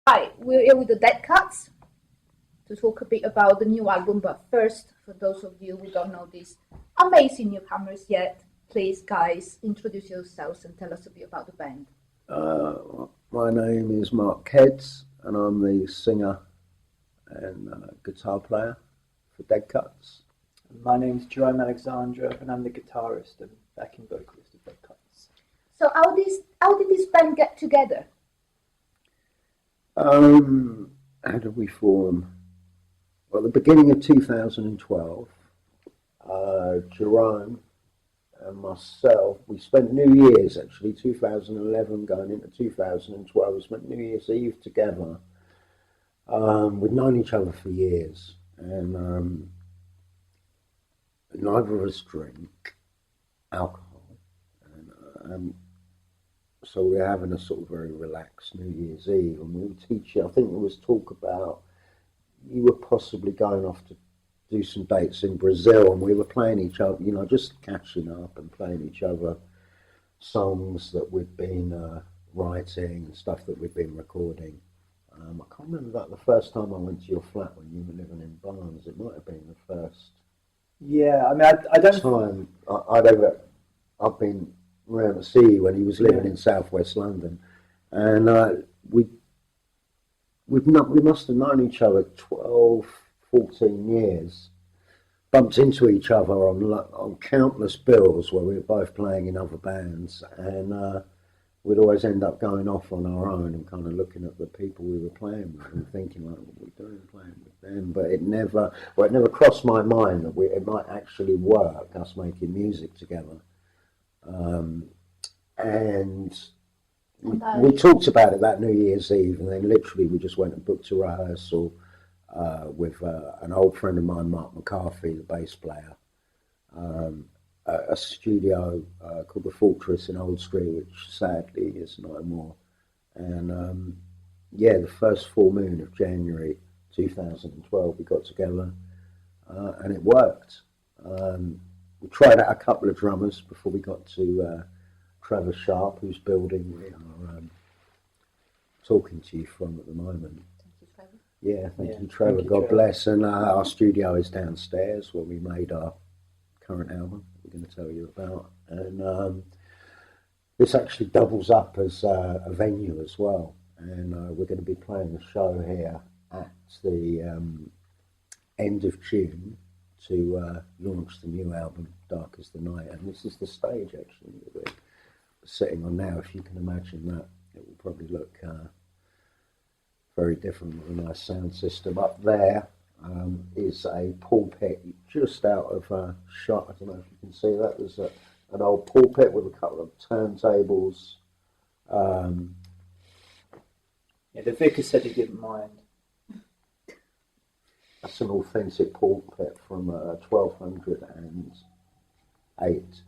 Hi, we're here with the Deadcuts to talk a bit about the new album. But first, for those of you who don't know these amazing newcomers yet, please, guys, introduce yourselves and tell us a bit about the band. My name is Mark Keds, and I'm the singer and guitar player for Deadcuts. My name's Jerome Alexandre, and I'm the guitarist and backing vocalist of Deadcuts. So, how did this band get together? How did we form? Well, at the beginning of 2012, Jerome and myself, we spent New Year's, actually, 2011 going into 2012, we spent New Year's Eve together. We'd known each other for years, and neither of us drink alcohol. And so we were having a sort of very relaxed New Year's Eve, and we were teaching, I think there was talk about you were possibly going off to do some dates in Brazil, and we were playing each other, just catching up and playing each other songs that we'd been writing and stuff that we'd been recording. I can't remember that the first time I went to your flat when you were living in Barnes. It might have been the first. Yeah, I mean, I don't. Time I've been around to see you when he was living in southwest London, and we must have known each other 12, 14 years. Bumped into each other on countless bills where we were both playing in other bands, and we'd always end up going off on our own and kind of looking at the people we were playing with and thinking, like, what are we doing playing with them? But it never crossed my mind that it might actually work, us making music together. And we talked about it that New Year's Eve, and then literally we just went and booked a rehearsal with an old friend of mine, Mark McCarthy, the bass player, a studio called The Fortress in Old Street, which sadly is no more. And the first full moon of January 2012, we got together, and it worked. We tried out a couple of drummers before we got to Trevor Sharp, whose building we are talking to you from at the moment. Thank you, Trevor. Yeah, thank you, Trevor. God bless. And our studio is downstairs where we made our current album we're going to tell you about. And this actually doubles up as a venue as well. And we're going to be playing a show here at the end of June to launch the new album, Dark as the Night. And this is the stage, actually, that we're sitting on now. If you can imagine that, it will probably look very different with a nice sound system. Up there is a pulpit just out of a shot. I don't know if you can see that. There's an old pulpit with a couple of turntables. The vicar said he didn't mind. That's an authentic pulpit from 1208.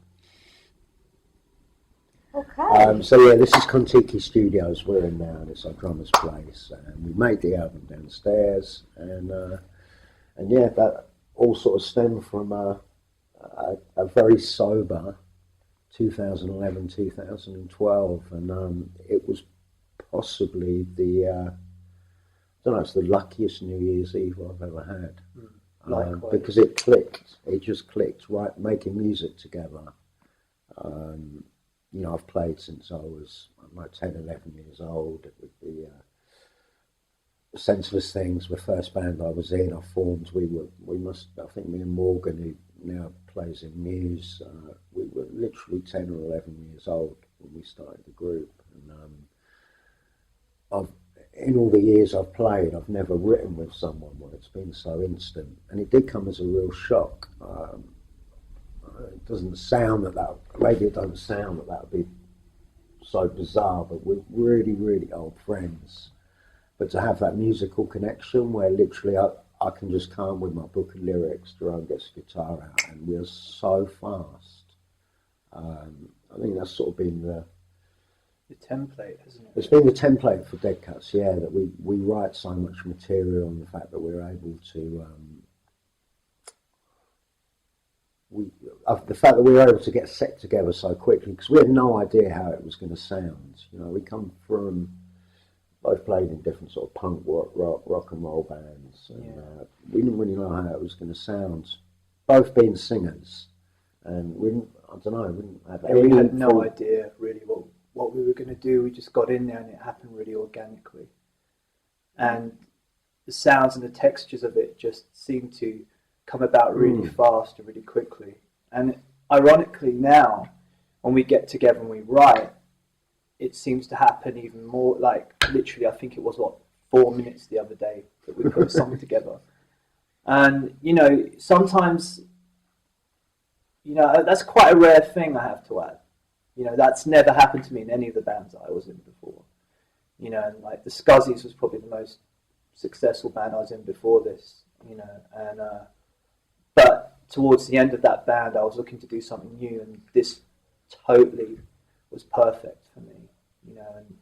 Okay. This is Kontiki Studios we're in now, and it's our drummer's place, and we made the album downstairs, and that all sort of stemmed from a very sober 2011, 2012, and it was possibly it's the luckiest New Year's Eve I've ever had, because it just clicked, right, making music together. I've played since I was like 10, 11 years old. It would be Senseless Things, the first band I was in. I formed. I think me and Morgan, who now plays in Muse, we were literally 10 or 11 years old when we started the group. And in all the years I've played, I've never written with someone where it's been so instant, and it did come as a real shock. It doesn't sound that maybe it doesn't sound that would be so bizarre, but we're really, really old friends. But to have that musical connection where literally I can just come with my book of lyrics, Jerome gets the guitar out, and we're so fast. I think that's sort of been the template, hasn't it? It's been the template for Deadcuts, that we write so much material, and the fact that we're able to the fact that we were able to get set together so quickly, because we had no idea how it was going to sound. We come from both played in different sort of punk rock and roll bands, and we didn't really know how it was going to sound. Both being singers, and we didn't have any. We had no idea really what we were going to do. We just got in there, and it happened really organically. And the sounds and the textures of it just seemed to come about really fast and really quickly. And ironically now, when we get together and we write, it seems to happen even more, like literally I think it was 4 minutes the other day that we put a song together. And, you know, sometimes, you know, that's quite a rare thing, I have to add. You know, that's never happened to me in any of the bands that I was in before. You know, and like the Scuzzies was probably the most successful band I was in before this, you know, and but towards the end of that band I was looking to do something new, and this totally was perfect for me, you know, and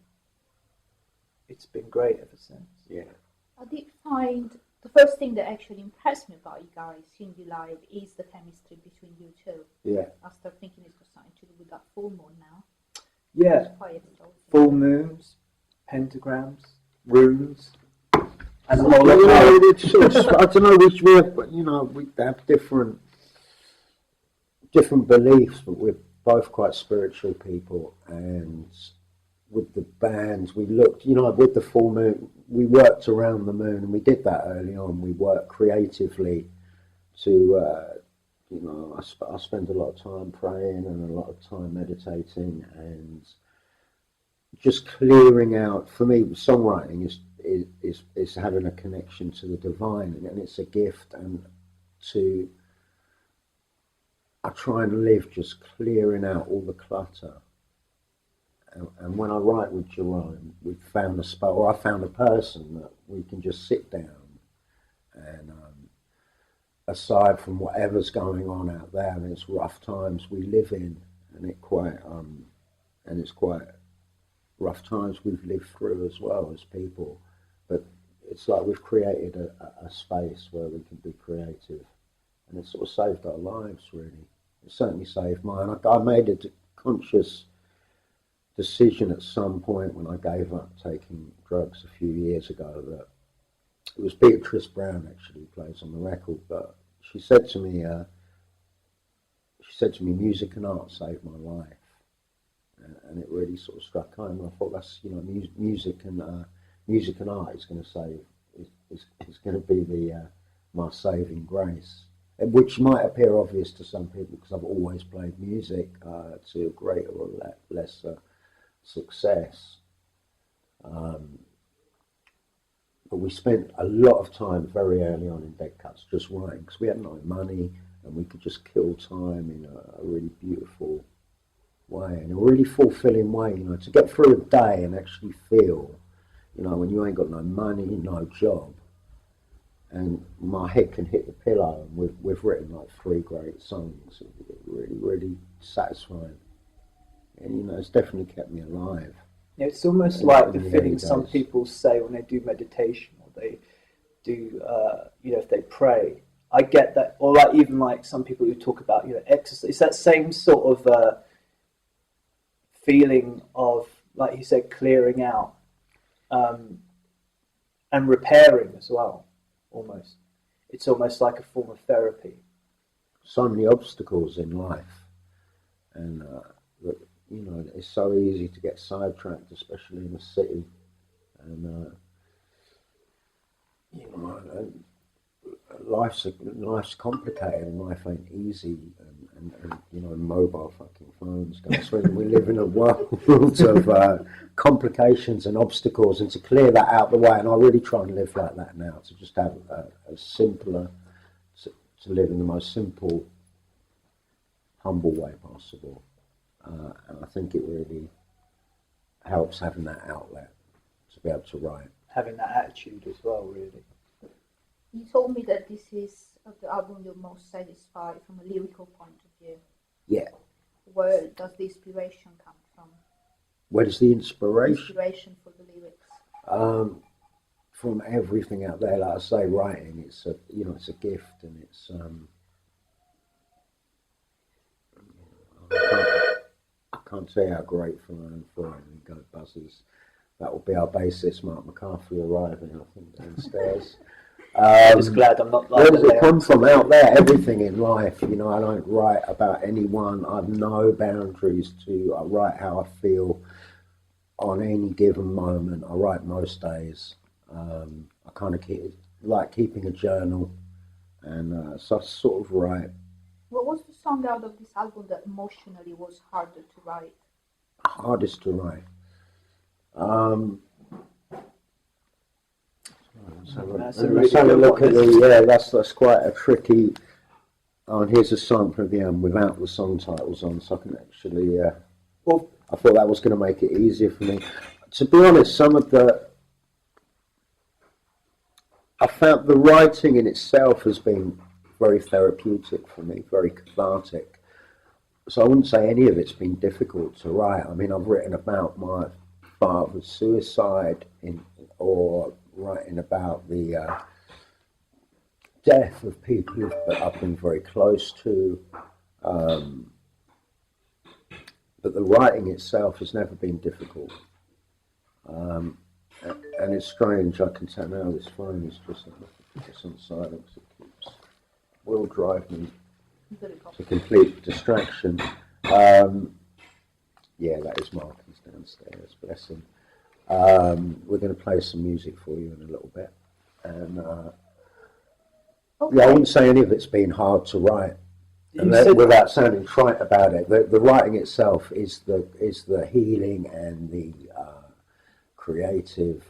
it's been great ever since. Yeah. I did find the first thing that actually impressed me about you guys seeing you live is the chemistry between you two. Yeah. I start thinking it's got something to do with that full moon now. Yeah. Full moons, pentagrams, runes, and a whole lot. I don't know, we have different beliefs, but we're both quite spiritual people, and with the bands we looked, you know, with the full moon, we worked around the moon, and we did that early on. We worked creatively to, you know, I spend a lot of time praying and a lot of time meditating and just clearing out. For me, songwriting is having a connection to the divine, and it's a gift, and I try and live just clearing out all the clutter. And when I write with Jerome, we've found a spot, or I found a person that we can just sit down and, aside from whatever's going on out there, and it's rough times we live in, and it's quite rough times we've lived through as well as people. But it's like we've created a space where we can be creative, and it's sort of saved our lives, really. It certainly saved mine. I made a conscious decision at some point when I gave up taking drugs a few years ago that it was Beatrice Brown actually who plays on the record, but she said to me, music and art saved my life, and it really sort of struck home. I thought that's, you know, music and art is going to save, is going to be my saving grace. Which might appear obvious to some people because I've always played music to a greater or lesser success. But we spent a lot of time very early on in Deadcuts just writing, because we had no money and we could just kill time in a really beautiful way, in a really fulfilling way, you know, to get through a day and actually feel, you know, when you ain't got no money, no job, and my head can hit the pillow, and we've written like 3 great songs. It's really, really satisfying. And, you know, it's definitely kept me alive. Yeah, it's almost like the feeling some people say when they do meditation, or they do, you know, if they pray. I get that, or like even like some people who talk about, you know, exercise. It's that same sort of feeling of, like you said, clearing out and repairing as well. Almost, it's almost like a form of therapy. So many obstacles in life, and you know, it's so easy to get sidetracked, especially in the city. And you know, life's complicated, and life ain't easy. And you know, mobile fucking phones go swinging. We live in a world of complications and obstacles, and to clear that out the way. And I really try and live like that now, to just have a simpler, to live in the most simple, humble way possible. And I think it really helps having that outlet to be able to write. Having that attitude as well, really. You told me that this is of the album you're most satisfied from a lyrical point of view. Yeah. Where does the inspiration come from? Where does the inspiration? Inspiration for the lyrics. From everything out there, like I say, writing. It's a, you know, it's a gift, and it's I can't tell you how grateful I am for it. And go buzzes. That will be our bassist, Mark McCarthy, arriving, I think, downstairs. I'm just glad I'm not like where does it come from? Out there, everything in life. You know, I don't write about anyone. I've no boundaries to. I write how I feel on any given moment. I write most days. I kind of like keeping a journal, and so I sort of write. What was the song out of this album that emotionally was harder to write? Hardest to write. Let's have a look at that's quite a tricky. And here's a song from the album without the song titles on, so I can actually. Well, I thought that was going to make it easier for me. To be honest, I found the writing in itself has been very therapeutic for me, very cathartic. So I wouldn't say any of it's been difficult to write. I mean, I've written about my father's suicide, or writing about the death of people that I've been very close to. But the writing itself has never been difficult. And it's strange, I can tell now this phone is just on silence. It will drive me to complete distraction. Yeah, that is Mark, he's downstairs, bless him. We're going to play some music for you in a little bit. And yeah, I wouldn't say any of it's been hard to write. And without sounding trite about it, the writing itself is the healing and the creative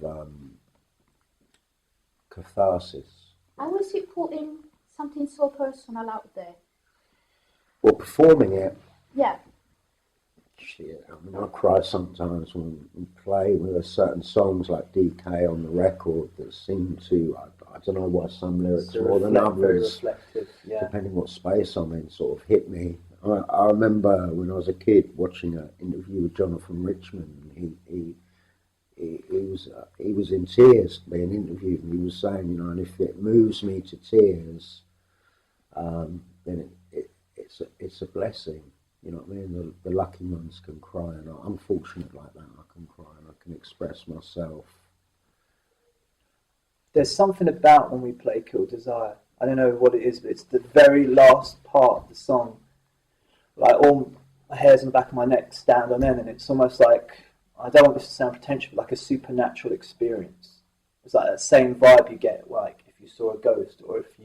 catharsis. How was it putting something so personal out there? Well, performing it. Yeah. Shit, I mean, I cry sometimes when we play with certain songs like DK on the record that seem to, I don't know why some lyrics more than others, depending what space I'm in, sort of hit me. I remember when I was a kid watching an interview with Jonathan Richman. He was in tears being interviewed, and he was saying, you know, and if it moves me to tears, then it's a blessing. You know what I mean? The lucky ones can cry, and I'm fortunate like that. I can cry and I can express myself. There's something about when we play Kill Desire. I don't know what it is, but it's the very last part of the song. Like all my hairs on the back of my neck stand on end, and it's almost like, I don't want this to sound pretentious, but like a supernatural experience. It's like that same vibe you get, like if you saw a ghost, or if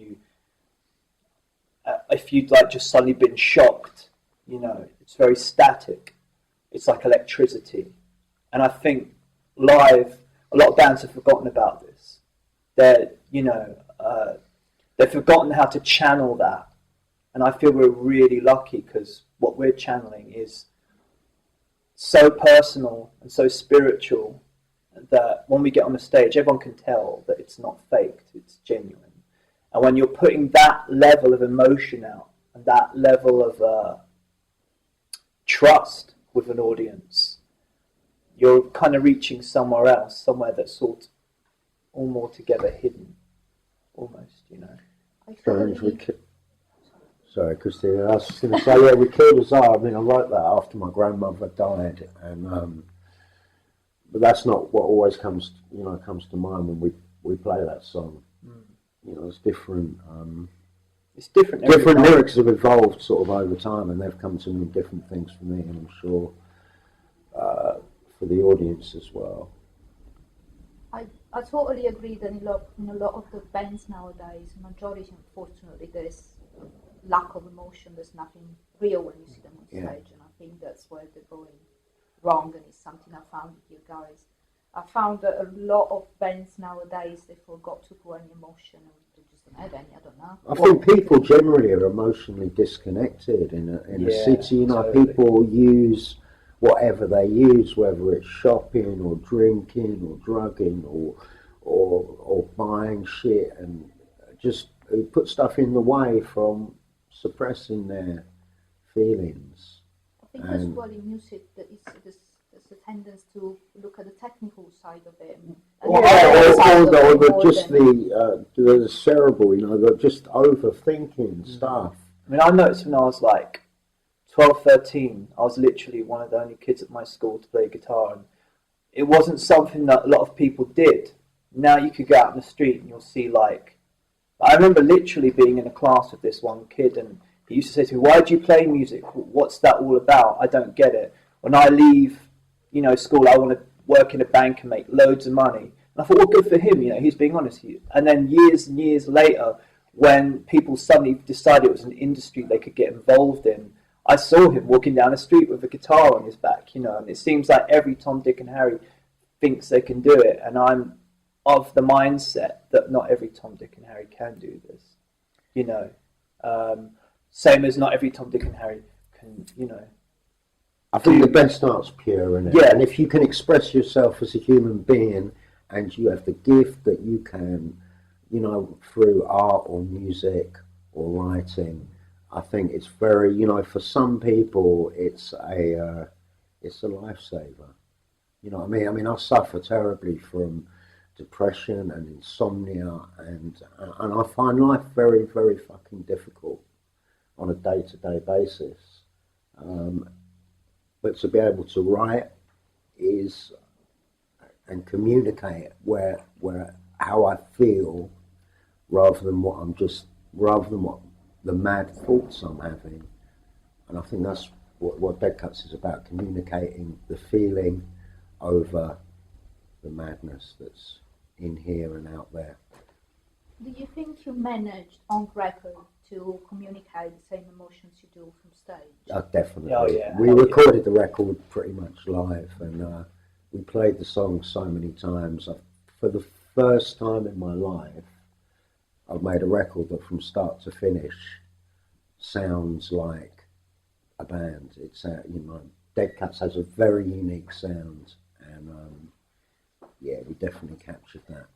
you'd like just suddenly been shocked. You know, it's very static. It's like electricity. And I think live, a lot of bands have forgotten about this. They've forgotten how to channel that. And I feel we're really lucky because what we're channeling is so personal and so spiritual that when we get on the stage, everyone can tell that it's not faked, it's genuine. And when you're putting that level of emotion out and that level of trust with an audience, you're kind of reaching somewhere else, somewhere that's sort of all more together hidden, almost, you know. Sorry, Christina, I was just going to say, yeah, we Kill Desire. I mean, I wrote that after my grandmother died, and but that's not what always comes to mind when we play that song. You know, it's different. It's different. Different lyrics have evolved sort of over time, and they've come to mean different things for me, and I'm sure for the audience as well. I totally agree that in a lot of the bands nowadays, majority, unfortunately, there's lack of emotion. There's nothing real when you see them on stage, and I think that's where they're going wrong, and it's something I found with you guys. I found that a lot of bands nowadays, they forgot to put any emotion, and they just don't have any, I don't know. I think people generally are emotionally disconnected in a city. You know, totally. People use whatever they use, whether it's shopping or drinking or drugging or buying shit, and just put stuff in the way from suppressing their feelings. I think as well in music that there's a tendency to look at the technical side of it. The cerebral, you know, they're just overthinking stuff. I mean, I noticed when I was like 12, 13, I was literally one of the only kids at my school to play guitar, and it wasn't something that a lot of people did. Now you could go out in the street and you'll see, like, I remember literally being in a class with this one kid, and he used to say to me, "Why do you play music? What's that all about? I don't get it. When I leave, school, I want to work in a bank and make loads of money." And I thought, well, good for him. He's being honest. And then years and years later, when people suddenly decided it was an industry they could get involved in, I saw him walking down the street with a guitar on his back. And it seems like every Tom, Dick, and Harry thinks they can do it, and I'm of the mindset that not every Tom, Dick, and Harry can do this. Same as not every Tom, Dick, and Harry can, I think the best art's pure, isn't it? Yeah. And if you can express yourself as a human being, and you have the gift that you can, through art or music or writing, I think it's very, for some people, it's a lifesaver. You know what I mean? I mean, I suffer terribly from depression and insomnia, and I find life very, very fucking difficult on a day-to-day basis. But to be able to write and communicate where how I feel, rather than what the mad thoughts I'm having, and I think that's what Deadcuts is about: communicating the feeling over the madness that's in here and out there. Do you think you managed on record to communicate the same emotions you do from stage? Definitely. Oh, yeah. We recorded the record pretty much live, and we played the song so many times. For the first time in my life, I've made a record that from start to finish sounds like a band. It's Deadcuts has a very unique sound, and we definitely captured that.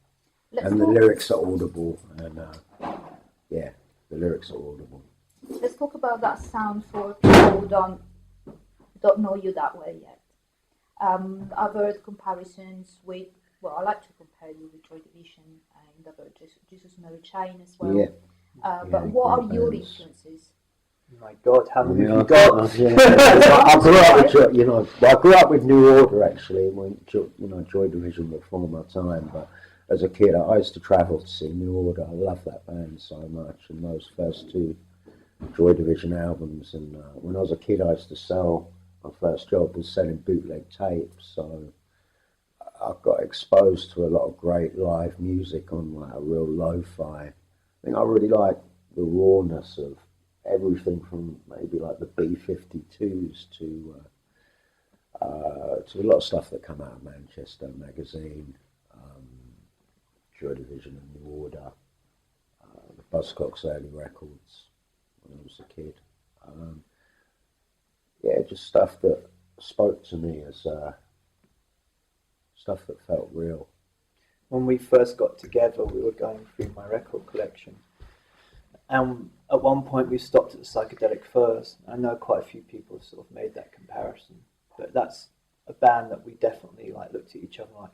The lyrics are audible, and the lyrics are audible. Let's talk about that sound for people who don't know you that way yet. I've heard comparisons with, I like to compare you with Joy Division, and I've heard Jesus Mary Chain as well. Yeah. But what are your influences? Oh my God, how many have you got? I grew up with, I grew up with New Order actually. When Joy Division before my time, but as a kid, I used to travel to see New Order. I love that band so much, and those first two Joy Division albums. And when I was a kid, I used to sell. My first job was selling bootleg tapes, so I got exposed to a lot of great live music on like a real lo-fi. I think I really like the rawness of everything from maybe like the B-52s to a lot of stuff that come out of Manchester Magazine, Joy Division and New Order, the Buzzcocks early records when I was a kid. Just stuff that spoke to me as stuff that felt real. When we first got together, we were going through my record collection, and at one point we stopped at the Psychedelic Furs. I know quite a few people have sort of made that comparison, but that's a band that we definitely looked at each other like,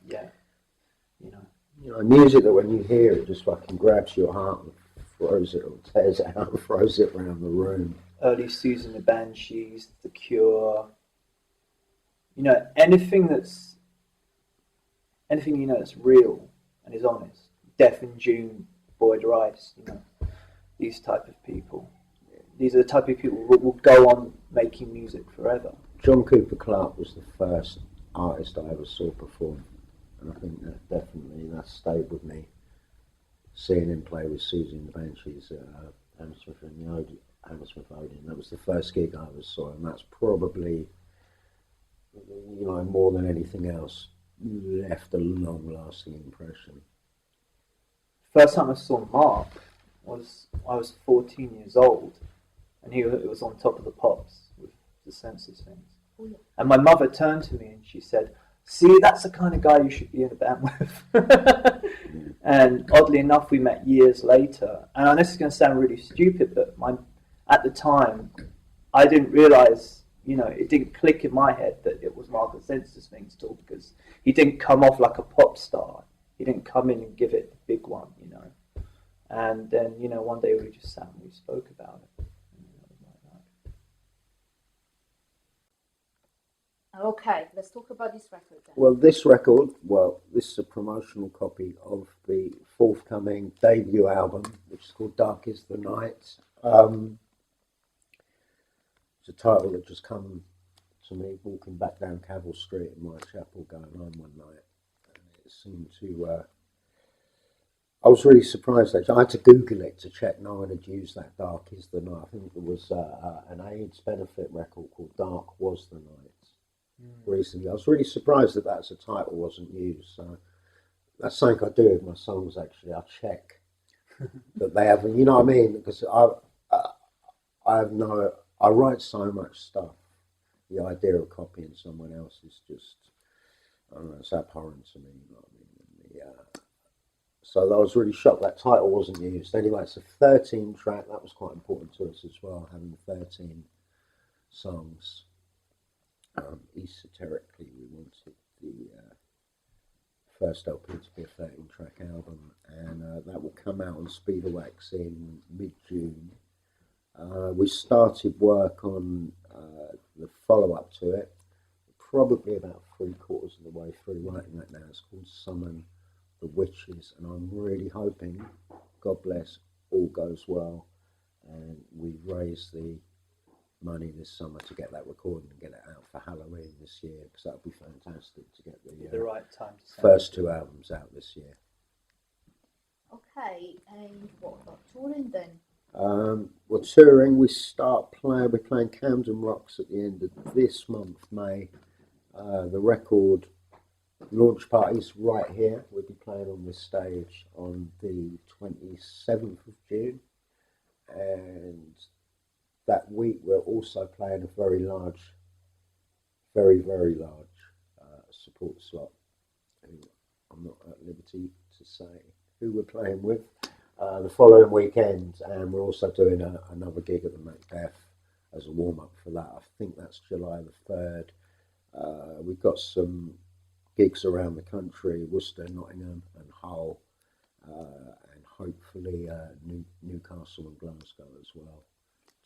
music that when you hear it just fucking grabs your heart and throws it or tears it out and throws it around the room. Early Susan the Banshees, The Cure, anything that's real and is honest. Death in June, Boyd Rice, these type of people. These are the type of people who will go on making music forever. John Cooper Clarke was the first artist I ever saw perform, and I think that stayed with me. Seeing him play with Susie and the Banshees at Hammersmith Odeon, that was the first gig I ever saw, and that's probably, more than anything else, left a long-lasting impression. First time I saw Mark was I was 14 years old, and it was on Top of the Pops with the Census things. Oh, yeah. And my mother turned to me and she said, "See, that's the kind of guy you should be in a band with." And oddly enough, we met years later. And I know this is going to sound really stupid, but at the time, I didn't realise, it didn't click in my head that it was Mark and Census things at all, because he didn't come off like a pop star. He didn't come in and give it the big one, And then, one day we just sat and we spoke about it. Okay, let's talk about this record then. Well, this record, this is a promotional copy of the forthcoming debut album, which is called Dark is the Night. It's a title that just come to me walking back down Cavill Street in Whitechapel going home one night. And it seemed to... I was really surprised actually. I had to Google it to check no one had used that Dark is the Night. I think there was an AIDS benefit record called Dark Was the Night recently. I was really surprised that that's a title wasn't used. So that's something I do with my songs actually. I check that they haven't, you know what I mean? Because I write so much stuff. The idea of copying someone else is just, I don't know, it's abhorrent to me, you know what I mean? So I was really shocked that title wasn't used. Anyway, it's a 13 track. That was quite important to us as well, having 13 songs. Esoterically, we wanted the first LP to be a 13 track album, and that will come out on Speederwax in mid-June. We started work on the follow-up to it, probably about 3/4 of the way through writing that now. It's called Summon the Witches, and I'm really hoping, God bless, all goes well, and we raise the money this summer to get that recorded and get it out for Halloween this year, because that would be fantastic to get the right time to first 2 albums out this year. Okay, and what about touring then? We're touring. We're playing Camden Rocks at the end of this month, May. The record launch party's right here. We'll be playing on this stage on the 27th of June, and that week we're also playing a very large support slot. I'm not at liberty to say who we're playing with the following weekend, and we're also doing another gig at the Macbeth as a warm-up for that. I think that's July the 3rd. We've got some gigs around the country, Worcester, Nottingham and Hull, and hopefully Newcastle and Glasgow as well,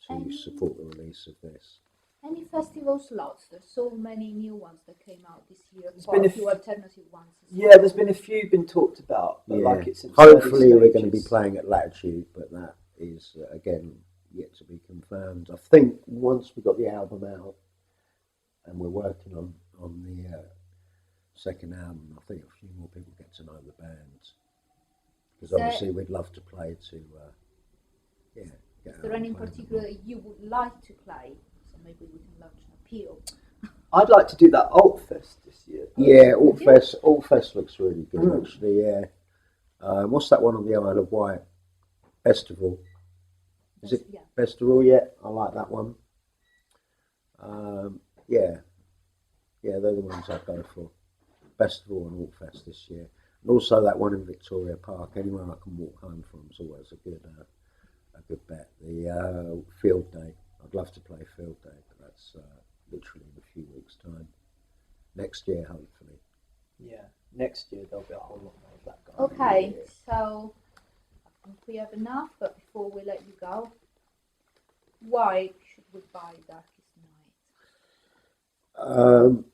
to support the release of this. Any festival slots? There's so many new ones that came out this year. There's been a few alternative ones as Yeah, well. there's been a few been talked about, but like it's in hopefully we're going to be playing at Latitude, but that is again yet to be confirmed. I think once we've got the album out and we're working on the second album, I think a few more people get to know the band, because obviously we'd love to play to is there any in particular you would like to play? So maybe we can launch an appeal. I'd like to do that Alt Fest this year. Yeah, Alt Fest looks really good actually. Yeah, what's that one on the Isle of Wight? Festival. Is it Festival? Yeah, I like that one. Yeah, they're the ones I'd go for. Festival and Alt Fest this year, and also that one in Victoria Park. Anywhere I can walk home from is always a good bet. The Field Day. I'd love to play Field Day, but that's literally in a few weeks' time. Next year, hopefully. Yeah, next year there'll be a whole lot more of that going on. Okay, so I think we have enough, but before we let you go, why should we buy Darkest Night?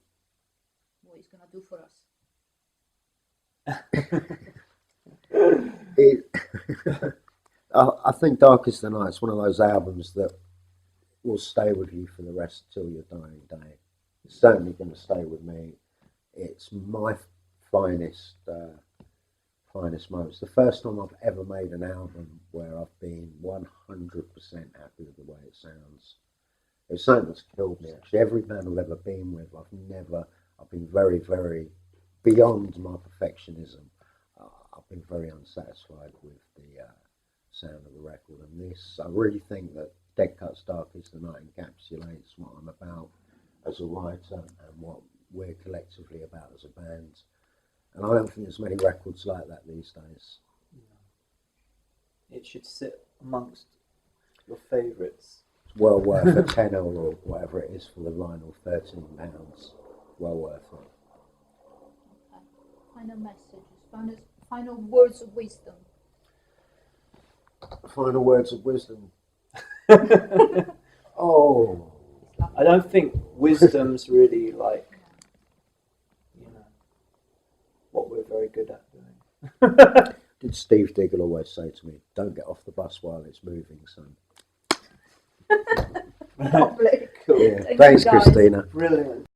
What it's going to do for us? I think Darkest the Night is one of those albums that will stay with you for the rest till your dying day. It's certainly going to stay with me. It's my finest moments. The first time I've ever made an album where I've been 100% happy with the way it sounds. It's something that's killed me actually. Every band I've ever been with, I've been very, very beyond my perfectionism. I've been very unsatisfied with the sound of the record, and this, I really think that Deadcuts Dark is the Night encapsulates what I'm about as a writer and what we're collectively about as a band. And I don't think there's many records like that these days. It should sit amongst your favourites. It's well worth a tenner or whatever it is for the vinyl, £13. Well worth it. Final messages, final words of wisdom. Final words of wisdom. Oh, I don't think wisdom's really like, what we're very good at doing. Did Steve Diggle always say to me, "Don't get off the bus while it's moving, son." Lovely. Cool. Yeah. Thank Thanks, you, guys. Christina. Brilliant.